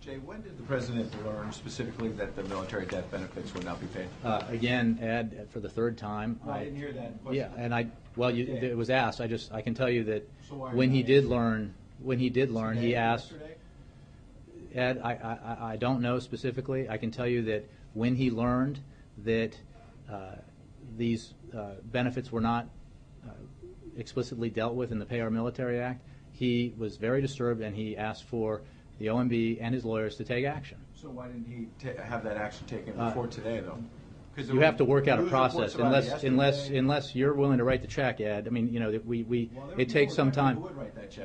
Jay, when did the president learn specifically that the military death benefits would not be paid? Again, Ed, for the third time. I didn't hear that question. Yeah, and it was asked. I can tell you that So when he did learn, he asked. Yesterday? Ed, I don't know specifically. I can tell you that when he learned that these benefits were not explicitly dealt with in the Pay Our Military Act, he was very disturbed, and he asked for the OMB and his lawyers to take action. So why didn't he have that action taken before today, though? You have to work out a process, unless you're willing to write the check, Ed. I mean, you know, it takes some time.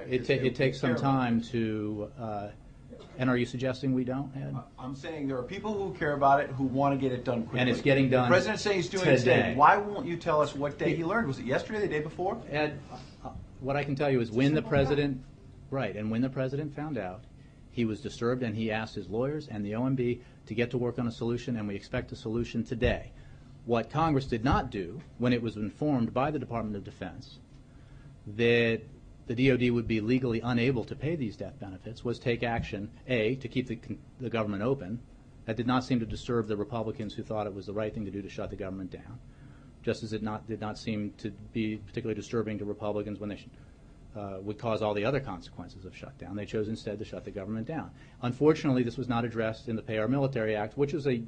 It takes some time to. And are you suggesting we don't, Ed? I'm saying there are people who care about it, who want to get it done quickly. And it's getting done. The president's saying he's doing it today. Why won't you tell us what day he learned? Was it yesterday, the day before? Ed, what I can tell you is when the president, and when the president found out, he was disturbed, and he asked his lawyers and the OMB to get to work on a solution, and we expect a solution today. What Congress did not do, when it was informed by the Department of Defense that the DOD would be legally unable to pay these death benefits, was take action, A, to keep the government open. That did not seem to disturb the Republicans who thought it was the right thing to do to shut the government down, just as it did not seem to be particularly disturbing to Republicans when they would cause all the other consequences of shutdown. They chose instead to shut the government down. Unfortunately, this was not addressed in the Pay Our Military Act, which was a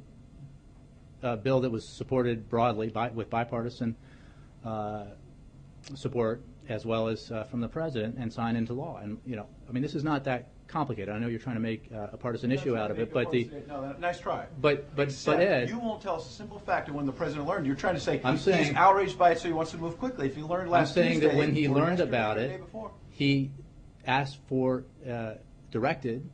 bill that was supported broadly with bipartisan support, as well as from the president, and signed into law. And I mean, this is not that complicated. I know you're trying to make a partisan issue out of it, but nice try. But Ed, you won't tell us a simple fact of when the president learned. You're trying to say he's outraged by it, so he wants to move quickly. If he learned last Tuesday, I'm saying that when he learned about the it, day before. he asked for, directed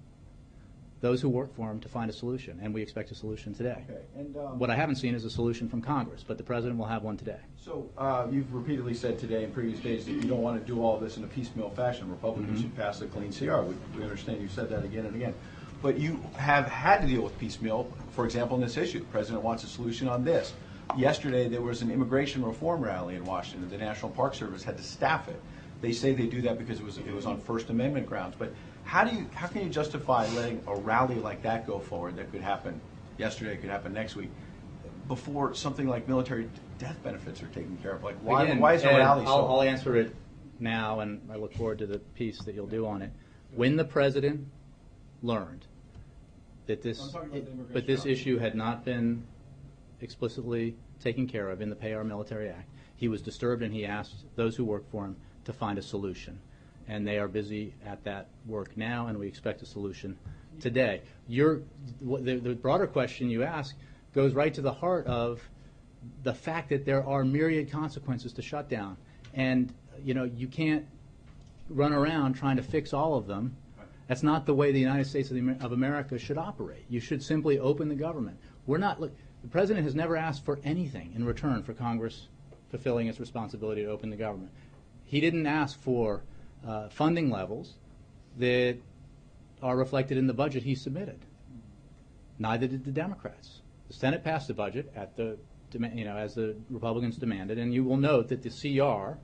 those who work for him to find a solution, and we expect a solution today. Okay. And what I haven't seen is a solution from Congress, but the president will have one today. So you've repeatedly said today in previous days that you don't want to do all this in a piecemeal fashion. Republicans should pass a clean CR. We understand you've said that again and again. But you have had to deal with piecemeal, for example, in this issue. The president wants a solution on this. Yesterday there was an immigration reform rally in Washington. The National Park Service had to staff it. They say they do that because it was on First Amendment grounds. But how can you justify letting a rally like that go forward that could happen yesterday, could happen next week, before something like military death benefits are taken care of? Like, why is a rally so? I'll answer it now, and I look forward to the piece that you'll do on it. When the president learned that this issue had not been explicitly taken care of in the Pay Our Military Act, he was disturbed, and he asked those who work for him to find a solution. And they are busy at that work now, and we expect a solution today. The broader question you ask goes right to the heart of the fact that there are myriad consequences to shutdown. And you can't run around trying to fix all of them. That's not the way the United States of America should operate. You should simply open the government. The president has never asked for anything in return for Congress fulfilling its responsibility to open the government. He didn't ask for funding levels that are reflected in the budget he submitted. Neither did the Democrats. The Senate passed the budget as the Republicans demanded, and you will note that the CR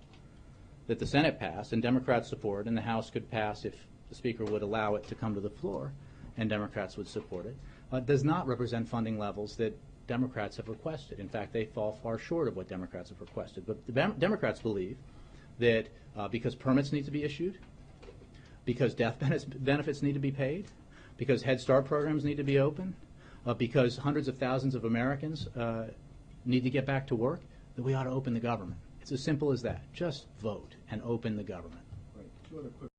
that the Senate passed and Democrats support, and the House could pass if the Speaker would allow it to come to the floor, and Democrats would support it, does not represent funding levels that Democrats have requested. In fact, they fall far short of what Democrats have requested. But the Democrats believe that because permits need to be issued, because death benefits need to be paid, because Head Start programs need to be open, because hundreds of thousands of Americans need to get back to work, that we ought to open the government. It's as simple as that. Just vote and open the government. Right. Two other quick